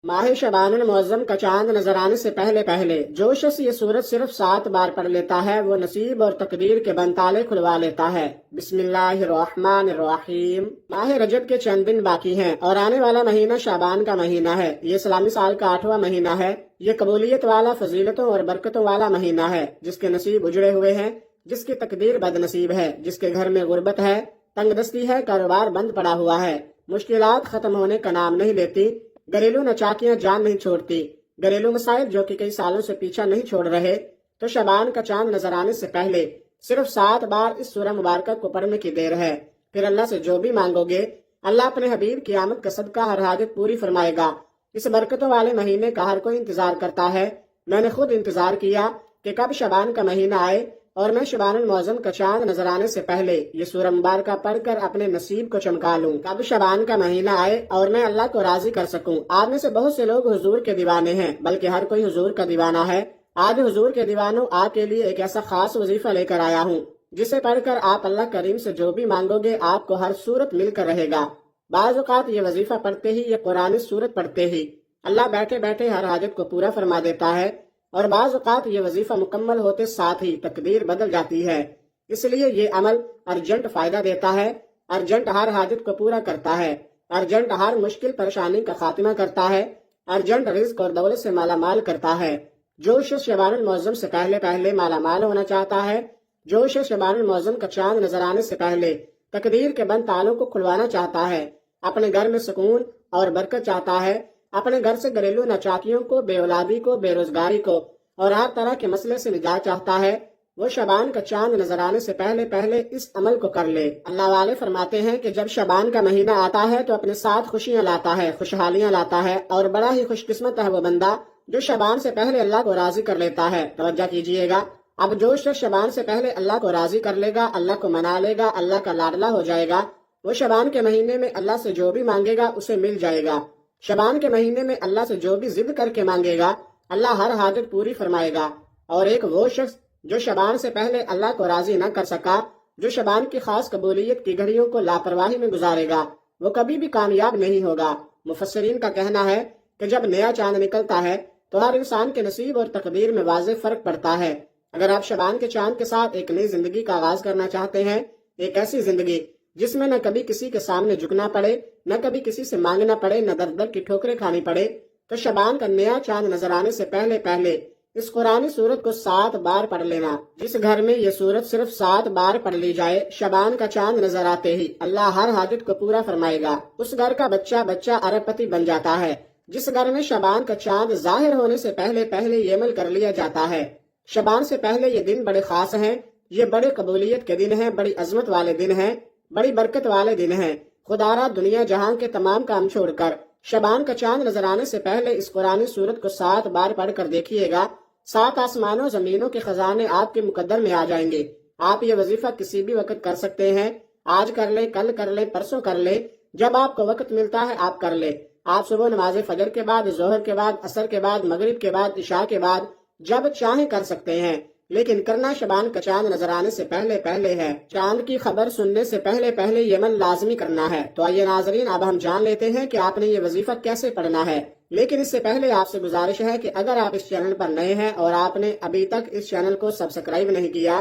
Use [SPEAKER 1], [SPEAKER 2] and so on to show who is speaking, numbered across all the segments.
[SPEAKER 1] ماہ شعبان المعظم کا چاند نظر آنے سے پہلے پہلے جو شخص یہ سورت صرف 7 بار پڑھ لیتا ہے وہ نصیب اور تقدیر کے بند تالے کھلوا لیتا ہے۔ بسم اللہ الرحمن الرحیم۔ ماہ رجب کے چند دن باقی ہیں اور آنے والا مہینہ شعبان کا مہینہ ہے۔ یہ اسلامی سال کا 8واں مہینہ ہے۔ یہ قبولیت والا، فضیلتوں اور برکتوں والا مہینہ ہے۔ جس کے نصیب اجڑے ہوئے ہیں، جس کی تقدیر بد نصیب ہے، جس کے گھر میں غربت ہے، تنگ دستی ہے، کاروبار بند پڑا ہوا ہے، مشکلات ختم ہونے کا نام نہیں لیتی، گھریلو نچاکیاں جان نہیں چھوڑتی، گھریلو مسائل جو کہ کئی سالوں سے پیچھا نہیں چھوڑ رہے، تو شعبان کا چاند نظر آنے سے پہلے صرف 7 بار اس سورہ مبارکہ کو پڑھنے کی دیر ہے۔ پھر اللہ سے جو بھی مانگو گے، اللہ اپنے حبیب کی آمد کا صدقہ ہر حاجت پوری فرمائے گا۔ اس برکتوں والے مہینے کا ہر کوئی انتظار کرتا ہے۔ میں نے خود انتظار کیا کہ کب شعبان کا مہینہ آئے اور میں شعبان المعظم کا چاند نظر آنے سے پہلے یہ سورہ مبارکہ پڑھ کر اپنے نصیب کو چمکا لوں۔ کب شعبان کا مہینہ آئے اور میں اللہ کو راضی کر سکوں۔ آپ میں سے بہت سے لوگ حضور کے دیوانے ہیں، بلکہ ہر کوئی حضور کا دیوانہ ہے۔ آج حضور کے دیوانوں آپ کے لیے ایک ایسا خاص وظیفہ لے کر آیا ہوں جسے پڑھ کر آپ اللہ کریم سے جو بھی مانگو گے آپ کو ہر صورت مل کر رہے گا۔ بعض اوقات یہ وظیفہ پڑھتے ہی، یہ قرآن صورت پڑھتے ہی اللہ بیٹھے بیٹھے ہر حاجت کو پورا فرما دیتا ہے، اور بعض اوقات یہ وظیفہ مکمل ہوتے ساتھ ہی تقدیر بدل جاتی ہے۔ اس لیے یہ عمل ارجنٹ فائدہ دیتا ہے، ارجنٹ ہر حاجت کو پورا کرتا ہے، ارجنٹ ہر مشکل پریشانی کا خاتمہ کرتا ہے، ارجنٹ رزق اور دولت سے مالا مال کرتا ہے۔ جو شخص شعبان المعظم سے پہلے پہلے مالا مال ہونا چاہتا ہے، جو شخص شعبان المعظم کا چاند نظر آنے سے پہلے تقدیر کے بند تالوں کو کھلوانا چاہتا ہے، اپنے گھر میں سکون اور برکت چاہتا ہے، اپنے گھر سے گھریلو ناچاکیوں کو، بے اولادی کو، بے روزگاری کو اور ہر طرح کے مسئلے سے نجات چاہتا ہے، وہ شعبان کا چاند نظر آنے سے پہلے پہلے اس عمل کو کر لے۔ اللہ والے فرماتے ہیں کہ جب شعبان کا مہینہ آتا ہے تو اپنے ساتھ خوشیاں لاتا ہے، خوشحالیاں لاتا ہے، اور بڑا ہی خوش قسمت ہے وہ بندہ جو شعبان سے پہلے اللہ کو راضی کر لیتا ہے۔ توجہ کیجئے گا، اب جو شخص شعبان سے پہلے اللہ کو راضی کر لے گا، اللہ کو منا لے گا، اللہ کا لاڈلا ہو جائے گا، وہ شعبان کے مہینے میں اللہ سے جو بھی مانگے گا اسے مل جائے گا۔ شعبان کے مہینے میں اللہ سے جو بھی ضد کر کے مانگے گا اللہ ہر حاجت پوری فرمائے گا۔ اور ایک وہ شخص جو شعبان سے پہلے اللہ کو راضی نہ کر سکا، جو شعبان کی خاص قبولیت کی گھڑیوں کو لاپرواہی میں گزارے گا، وہ کبھی بھی کامیاب نہیں ہوگا۔ مفسرین کا کہنا ہے کہ جب نیا چاند نکلتا ہے تو ہر انسان کے نصیب اور تقدیر میں واضح فرق پڑتا ہے۔ اگر آپ شعبان کے چاند کے ساتھ ایک نئی زندگی کا آغاز کرنا چاہتے ہیں، ایک ایسی زندگی جس میں نہ کبھی کسی کے سامنے جھکنا پڑے، نہ کبھی کسی سے مانگنا پڑے، نہ در در کی ٹھوکریں کھانی پڑے، تو شعبان کا نیا چاند نظر آنے سے پہلے پہلے اس قرآنی سورت کو 7 بار پڑھ لینا۔ جس گھر میں یہ سورت صرف 7 بار پڑھ لی جائے، شعبان کا چاند نظر آتے ہی اللہ ہر حاجت کو پورا فرمائے گا۔ اس گھر کا بچہ ارب پتی بن جاتا ہے۔ جس گھر میں شعبان کا چاند ظاہر ہونے سے پہلے پہلے یہ عمل کر لیا جاتا ہے۔ شعبان سے پہلے یہ دن بڑے خاص ہیں، یہ بڑے قبولیت کے دن ہیں، بڑی عظمت والے دن ہیں، بڑی برکت والے دن ہیں۔ خدا را دنیا جہاں کے تمام کام چھوڑ کر شعبان کا چاند نظر آنے سے پہلے اس قرآنی سورت کو 7 بار پڑھ کر دیکھیے گا، 7 آسمانوں زمینوں کے خزانے آپ کے مقدر میں آ جائیں گے۔ آپ یہ وظیفہ کسی بھی وقت کر سکتے ہیں، آج کر لیں، کل کر لیں، پرسوں کر لیں، جب آپ کو وقت ملتا ہے آپ کر لیں۔ آپ صبح نماز فجر کے بعد، ظہر کے بعد، عصر کے بعد، مغرب کے بعد، عشاء کے بعد، جب چاہیں کر سکتے ہیں، لیکن کرنا شعبان کا چاند نظر آنے سے پہلے پہلے ہے۔ چاند کی خبر سننے سے پہلے پہلے یہ عمل لازمی کرنا ہے۔ تو آئیے ناظرین، اب ہم جان لیتے ہیں کہ آپ نے یہ وظیفہ کیسے پڑھنا ہے۔ لیکن اس سے پہلے آپ سے گزارش ہے کہ اگر آپ اس چینل پر نئے ہیں اور آپ نے ابھی تک اس چینل کو سبسکرائب نہیں کیا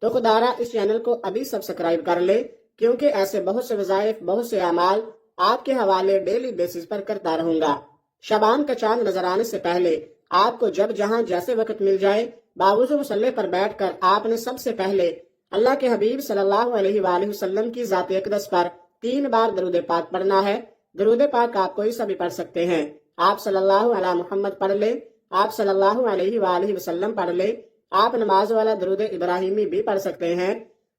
[SPEAKER 1] تو خدا را اس چینل کو ابھی سبسکرائب کر لے، کیونکہ ایسے بہت سے وظائف، بہت سے اعمال آپ کے حوالے ڈیلی بیسس پر کرتا رہوں گا۔ شعبان کا چاند نظر آنے سے پہلے آپ کو جب جہاں جیسے وقت مل جائے باوضو مصلی پر بیٹھ کر آپ نے سب سے پہلے اللہ کے حبیب صلی اللہ علیہ وآلہ وسلم کی ذات اقدس پر 3 بار درود پاک پڑھنا ہے۔ درود پاک آپ کوئی سا بھی پڑھ سکتے ہیں۔ آپ صلی اللہ علیہ محمد پڑھ لیں، آپ صلی اللہ علیہ وآلہ وسلم پڑھ لیں، آپ نماز والا درود ابراہیمی بھی پڑھ سکتے ہیں۔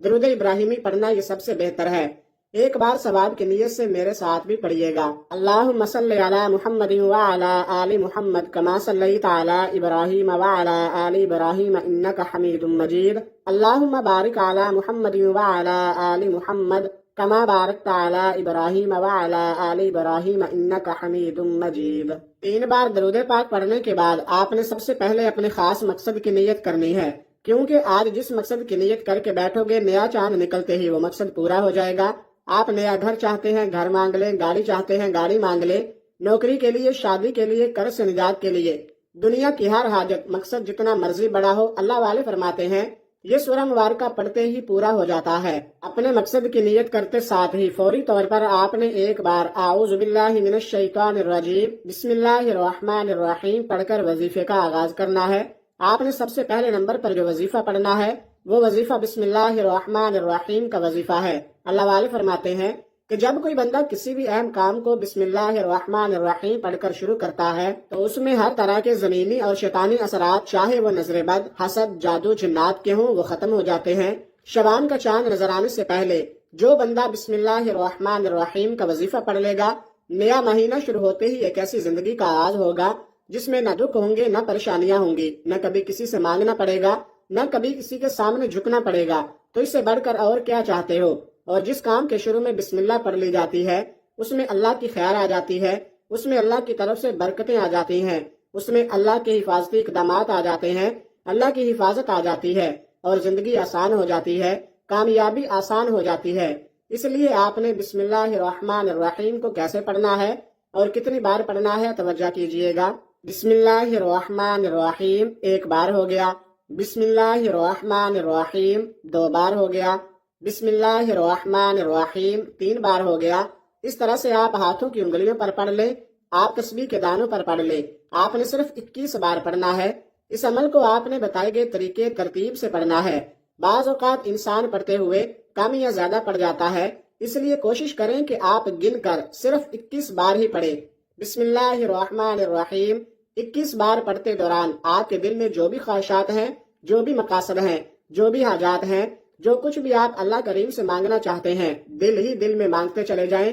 [SPEAKER 1] درود ابراہیمی پڑھنا یہ سب سے بہتر ہے۔ ایک بار ثواب کی نیت سے میرے ساتھ بھی پڑھیے گا۔ اللہم صلی علی محمد وعلی آل محمد کما صلیت علی ابراہیم وعلی آل ابراہیم انک حمید مجید۔ اللہم بارک علی محمد وعلی آل محمد کما بارکت علی ابراہیم وعلی آل ابراہیم انک حمید مجید۔ 3 بار درود پاک پڑھنے کے بعد آپ نے سب سے پہلے اپنے خاص مقصد کی نیت کرنی ہے، کیونکہ آج جس مقصد کی نیت کر کے بیٹھو گے نیا چاند نکلتے ہی وہ مقصد پورا ہو جائے گا۔ آپ نیا گھر چاہتے ہیں، گھر مانگ لیں، گاڑی چاہتے ہیں، گاڑی مانگ لیں، نوکری کے لیے، شادی کے لیے، قرض سے نجات کے لیے، دنیا کی ہر حاجت مقصد جتنا مرضی بڑا ہو، اللہ والے فرماتے ہیں یہ سورہ مبارکہ پڑھتے ہی پورا ہو جاتا ہے۔ اپنے مقصد کی نیت کرتے ساتھ ہی فوری طور پر آپ نے ایک بار اعوذ باللہ من الشیطان الرجیم بسم اللہ الرحمن الرحیم پڑھ کر وظیفے کا آغاز کرنا ہے۔ آپ نے سب سے پہلے نمبر پر جو وظیفہ پڑھنا ہے وہ وظیفہ بسم اللہ الرحمن الرحیم کا وظیفہ ہے۔ اللہ والے فرماتے ہیں کہ جب کوئی بندہ کسی بھی اہم کام کو بسم اللہ الرحمن الرحیم پڑھ کر شروع کرتا ہے تو اس میں ہر طرح کے زمینی اور شیطانی اثرات، چاہے وہ نظر بد، حسد، جادو، جنات کے ہوں، وہ ختم ہو جاتے ہیں۔ شبان کا چاند نظر آنے سے پہلے جو بندہ بسم اللہ الرحمن الرحیم کا وظیفہ پڑھ لے گا، نیا مہینہ شروع ہوتے ہی ایک ایسی زندگی کا آغاز ہوگا جس میں نہ دکھ ہوں گے، نہ پریشانیاں ہوں گی، نہ کبھی کسی سے مانگنا پڑے گا، نہ کبھی کسی کے سامنے جھکنا پڑے گا۔ تو اس سے بڑھ کر اور کیا چاہتے ہو؟ اور جس کام کے شروع میں بسم اللہ پڑھ لی جاتی ہے اس میں اللہ کی خیر آ جاتی ہے، اس میں اللہ کی طرف سے برکتیں آ جاتی ہیں، اس میں اللہ کے حفاظتی اقدامات آ جاتے ہیں، اللہ کی حفاظت آ جاتی ہے اور زندگی آسان ہو جاتی ہے، کامیابی آسان ہو جاتی ہے۔ اس لیے آپ نے بسم اللہ الرحمن الرحیم کو کیسے پڑھنا ہے اور کتنی بار پڑھنا ہے توجہ کیجئے گا۔ بسم اللہ الرحمن الرحیم ایک بار ہو گیا، بسم اللہ الرحمن الرحیم 2 بار ہو گیا، بسم اللہ الرحمن الرحیم 3 بار ہو گیا۔ اس طرح سے آپ ہاتھوں کی انگلیوں پر پڑھ لیں، آپ تسبیح کے دانوں پر پڑھ لیں۔ آپ نے صرف 21 بار پڑھنا ہے۔ اس عمل کو آپ نے بتائے گئے طریقے ترتیب سے پڑھنا ہے۔ بعض اوقات انسان پڑھتے ہوئے کم یا زیادہ پڑھ جاتا ہے، اس لیے کوشش کریں کہ آپ گن کر صرف 21 بار ہی پڑھیں۔ بسم اللہ الرحمن الرحیم 21 بار پڑھتے دوران آپ کے دل میں جو بھی خواہشات ہیں، جو بھی مقاصد ہیں، جو بھی حاجات ہیں، جو کچھ بھی آپ اللہ کریم سے مانگنا چاہتے ہیں، دل ہی دل میں مانگتے چلے جائیں۔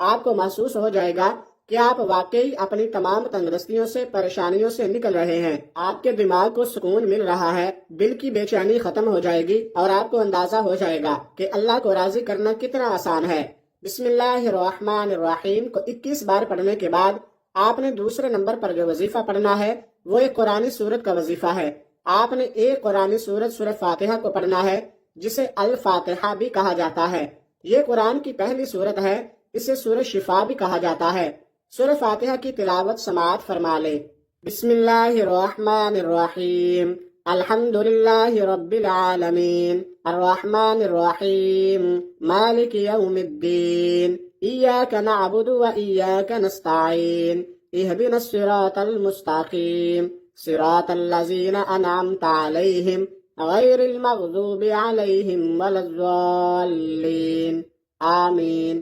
[SPEAKER 1] آپ کو محسوس ہو جائے گا کہ آپ واقعی اپنی تمام تنگدستیوں سے، پریشانیوں سے نکل رہے ہیں۔ آپ کے دماغ کو سکون مل رہا ہے، دل کی بے چینی ختم ہو جائے گی اور آپ کو اندازہ ہو جائے گا کہ اللہ کو راضی کرنا کتنا آسان ہے۔ بسم اللہ الرحمن الرحیم کو 21 بار پڑھنے کے بعد آپ نے دوسرے نمبر پر جو وظیفہ پڑھنا ہے وہ ایک قرآنی سورت کا وظیفہ ہے۔ آپ نے ایک قرآنی سورت سورہ فاتحہ کو پڑھنا ہے، جسے الفاتحہ بھی کہا جاتا ہے۔ یہ قرآن کی پہلی سورت ہے، اسے سورہ شفا بھی کہا جاتا ہے۔ سورہ فاتحہ کی تلاوت سماعت فرما لے۔ بسم اللہ الرحمن الرحیم الحمدللہ رب العالمین الرحمن الرحیم مالک یوم الدین ایاک نعبد و ایاک نستعین اہدنا الصراط المستقیم صراط الذین انعمت علیہم غیر المغضوب علیہم ولا الضالین آمین۔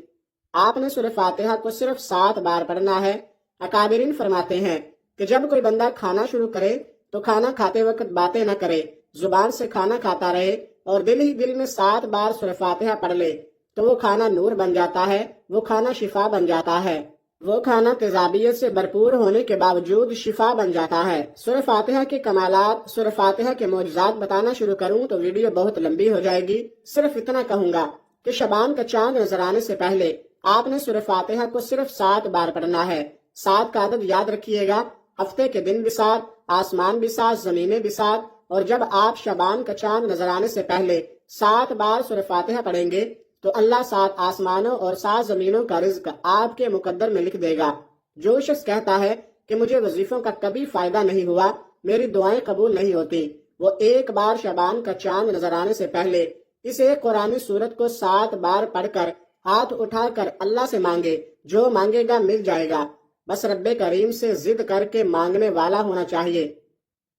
[SPEAKER 1] آپ نے سورہ فاتحہ کو صرف 7 بار پڑھنا ہے۔ اکابرین فرماتے ہیں کہ جب کوئی بندہ کھانا شروع کرے تو کھانا کھاتے وقت باتیں نہ کرے، زبان سے کھانا کھاتا رہے اور دل ہی دل میں 7 بار سورہ فاتحہ پڑھ لے تو وہ کھانا نور بن جاتا ہے، وہ کھانا شفا بن جاتا ہے، وہ کھانا تیزابیت سے بھرپور ہونے کے باوجود شفا بن جاتا ہے۔ سورہ فاتحہ کے کمالات، سورہ فاتحہ کے معجزات بتانا شروع کروں تو ویڈیو بہت لمبی ہو جائے گی۔ صرف اتنا کہوں گا کہ شبان کا چاند نظر آنے سے پہلے آپ نے سورہ فاتحہ کو صرف 7 بار پڑھنا ہے۔ 7 کا عدد یاد رکھیے گا، ہفتے کے دن بھی 7، آسمان بھی 7، زمینیں بھی 7، اور جب آپ شبان کا چاند نظر آنے سے پہلے 7 بار سورہ فاتحہ پڑھیں گے تو اللہ 7 آسمانوں اور 7 زمینوں کا رزق آپ کے مقدر میں لکھ دے گا۔ جو شخص کہتا ہے کہ مجھے وظیفوں کا کبھی فائدہ نہیں ہوا، میری دعائیں قبول نہیں ہوتی، وہ ایک بار شبان کا چاند نظر آنے سے پہلے اس ایک قرآنی سورت کو 7 بار پڑھ کر ہاتھ اٹھا کر اللہ سے مانگے، جو مانگے گا مل جائے گا۔ بس رب کریم سے ضد کر کے مانگنے والا ہونا چاہیے۔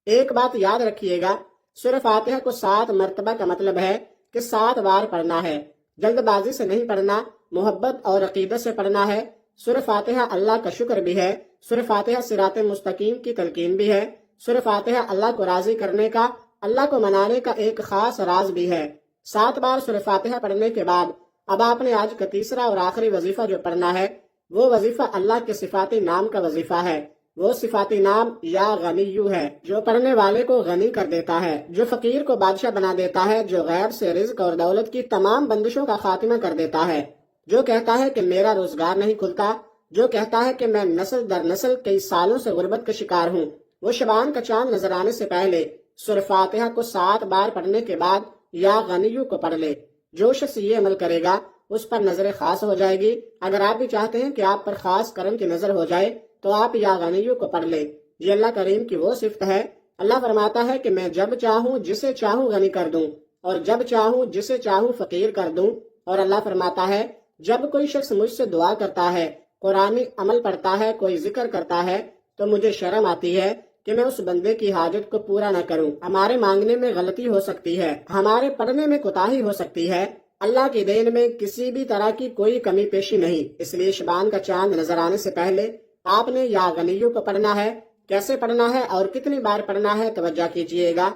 [SPEAKER 1] ایک بات یاد رکھیے گا، سورہ فاتحہ کو 7 مرتبہ کا مطلب ہے کہ 7 بار پڑھنا ہے، جلد بازی سے نہیں پڑھنا، محبت اور عقیدت سے پڑھنا ہے۔ سورہ فاتحہ اللہ کا شکر بھی ہے، سورہ فاتحہ صراط مستقیم کی تلقین بھی ہے، سورہ فاتحہ اللہ کو راضی کرنے کا، اللہ کو منانے کا ایک خاص راز بھی ہے۔ 7 بار سورہ فاتحہ پڑھنے کے بعد اب آپ نے آج کا تیسرا اور آخری وظیفہ جو پڑھنا ہے وہ وظیفہ اللہ کے صفاتی نام کا وظیفہ ہے۔ وہ صفاتی نام یا غنیو ہے، جو پڑھنے والے کو غنی کر دیتا ہے، جو فقیر کو بادشاہ بنا دیتا ہے، جو غیب سے رزق اور دولت کی تمام بندشوں کا خاتمہ کر دیتا ہے، جو کہتا ہے کہ میرا روزگار نہیں کھلتا، جو کہتا ہے کہ میں نسل در نسل کئی سالوں سے غربت کا شکار ہوں، وہ شبان کا چاند نظر آنے سے پہلے سورہ فاتحہ کو 7 بار پڑھنے کے بعد یا غنیو کو پڑھ لے۔ جو شخص یہ عمل کرے گا اس پر نظر خاص ہو جائے گی۔ اگر آپ بھی چاہتے ہیں کہ آپ پر خاص کرم کی نظر ہو جائے تو آپ یا غنیو کو پڑھ لیں۔ یہ اللہ کریم کی وہ صفت ہے۔ اللہ فرماتا ہے کہ میں جب چاہوں جسے چاہوں غنی کر دوں اور جب چاہوں جسے چاہوں فقیر کر دوں۔ اور اللہ فرماتا ہے جب کوئی شخص مجھ سے دعا کرتا ہے، قرآنی عمل پڑھتا ہے، کوئی ذکر کرتا ہے تو مجھے شرم آتی ہے کہ میں اس بندے کی حاجت کو پورا نہ کروں۔ ہمارے مانگنے میں غلطی ہو سکتی ہے، ہمارے پڑھنے میں کوتاہی ہو سکتی ہے، اللہ کی دین میں کسی بھی طرح کی کوئی کمی پیشی نہیں۔ اس لیے شبان کا چاند نظر آنے سے پہلے آپ نے یا غنیو کو پڑھنا ہے۔ کیسے پڑھنا ہے اور کتنی بار پڑھنا ہے توجہ کیجئے گا۔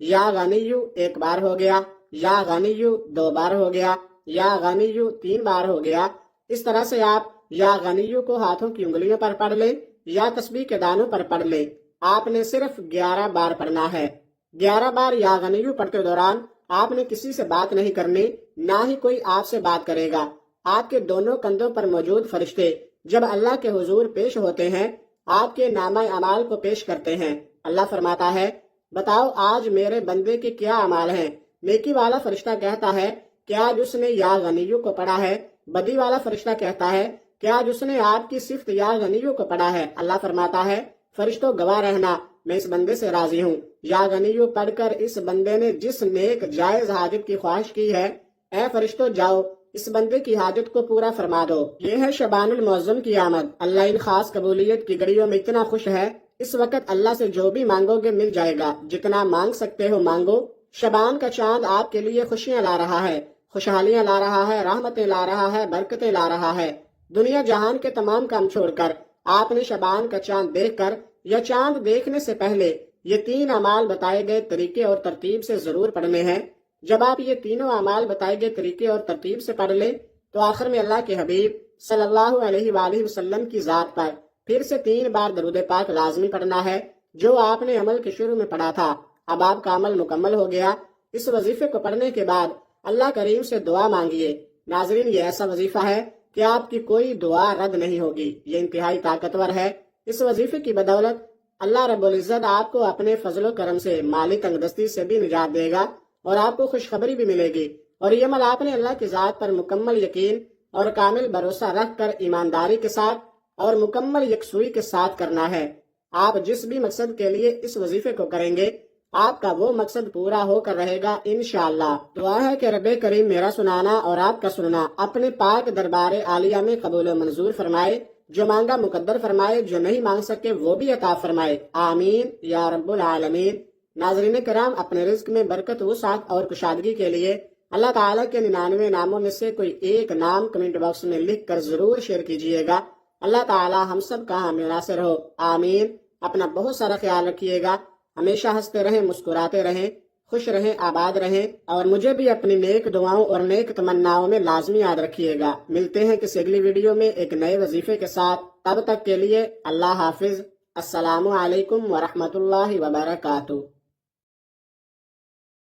[SPEAKER 1] یا غنیو 1 بار ہو گیا، یا غنیو 2 بار ہو گیا، یا غنیو 3 بار ہو گیا۔ اس طرح سے آپ یا غنیو کو ہاتھوں کی انگلیوں پر پڑھ لیں یا تسبیح کے دانوں پر پڑھ لیں۔ آپ نے صرف 11 بار پڑھنا ہے۔ 11 بار یا غنیو پڑھتے دوران آپ نے کسی سے بات نہیں کرنی، نہ ہی کوئی آپ سے بات کرے گا۔ آپ کے دونوں کندھوں پر موجود فرشتے جب اللہ کے حضور پیش ہوتے ہیں آپ کے نامہ اعمال کو پیش کرتے ہیں۔ اللہ فرماتا ہے بتاؤ آج میرے بندے کے کیا اعمال ہیں؟ نیکی والا فرشتہ کہتا ہے کہ آج اس نے یا غنیو کو پڑھا ہے۔ بدی والا فرشتہ کہتا ہے کہ آج اس نے آپ کی صفت یا غنیو کو پڑھا ہے۔ اللہ فرماتا ہے فرشتوں گواہ رہنا، میں اس بندے سے راضی ہوں۔ یا غنیو پڑھ کر اس بندے نے جس نیک جائز حاجت کی خواہش کی ہے، اے فرشتوں جاؤ اس بندے کی حاجت کو پورا فرما دو۔ یہ ہے شبان المعظم کی آمد۔ اللہ ان خاص قبولیت کی گھڑیوں میں اتنا خوش ہے، اس وقت اللہ سے جو بھی مانگو گے مل جائے گا۔ جتنا مانگ سکتے ہو مانگو۔ شبان کا چاند آپ کے لیے خوشیاں لا رہا ہے، خوشحالیاں لا رہا ہے، رحمتیں لا رہا ہے، برکتیں لا رہا ہے۔ دنیا جہان کے تمام کام چھوڑ کر آپ نے شبان کا چاند دیکھ کر یا چاند دیکھنے سے پہلے یہ 3 اعمال بتائے گئے طریقے اور ترتیب سے ضرور پڑھنے ہیں۔ جب آپ یہ تینوں اعمال بتائے گئے طریقے اور ترتیب سے پڑھ لیں تو آخر میں اللہ کے حبیب صلی اللہ علیہ وآلہ وسلم کی ذات پر پھر سے 3 بار درود پاک لازمی پڑھنا ہے، جو آپ نے عمل کے شروع میں پڑھا تھا۔ اب آپ کا عمل مکمل ہو گیا۔ اس وظیفے کو پڑھنے کے بعد اللہ کریم سے دعا مانگیے۔ ناظرین یہ ایسا وظیفہ ہے کہ آپ کی کوئی دعا رد نہیں ہوگی۔ یہ انتہائی طاقتور ہے۔ اس وظیفے کی بدولت اللہ رب العزت آپ کو اپنے فضل و کرم سے مالی تنگدستی سے بھی نجات دے گا اور آپ کو خوشخبری بھی ملے گی۔ اور یہ عمل آپ نے اللہ کی ذات پر مکمل یقین اور کامل بھروسہ رکھ کر ایمانداری کے ساتھ اور مکمل یکسوئی کے ساتھ کرنا ہے۔ آپ جس بھی مقصد کے لیے اس وظیفے کو کریں گے آپ کا وہ مقصد پورا ہو کر رہے گا انشاءاللہ۔ دعا ہے کہ رب کریم میرا سنانا اور آپ کا سننا اپنے پاک دربار عالیہ میں قبول و منظور فرمائے، جو مانگا مقدر فرمائے، جو نہیں مانگ سکے وہ بھی عطا فرمائے، آمین یا رب العالمین۔ ناظرین کرام، اپنے رزق میں برکت وسعت اور کشادگی کے لیے اللہ تعالیٰ کے 99 ناموں میں سے کوئی ایک نام کمنٹ باکس میں لکھ کر ضرور شیئر کیجئے گا۔ اللہ تعالیٰ ہم سب کا حامی ناصر ہو، آمین۔ اپنا بہت سارا خیال رکھیے گا، ہمیشہ ہنستے رہیں، مسکراتے رہیں، خوش رہیں، آباد رہیں، اور مجھے بھی اپنی نیک دعاؤں اور نیک تمناؤں میں لازمی یاد رکھیے گا۔ ملتے ہیں کسی اگلی ویڈیو میں ایک نئے وظیفے کے ساتھ، تب تک کے لیے اللہ حافظ۔ السلام علیکم ورحمۃ اللہ وبرکاتہ۔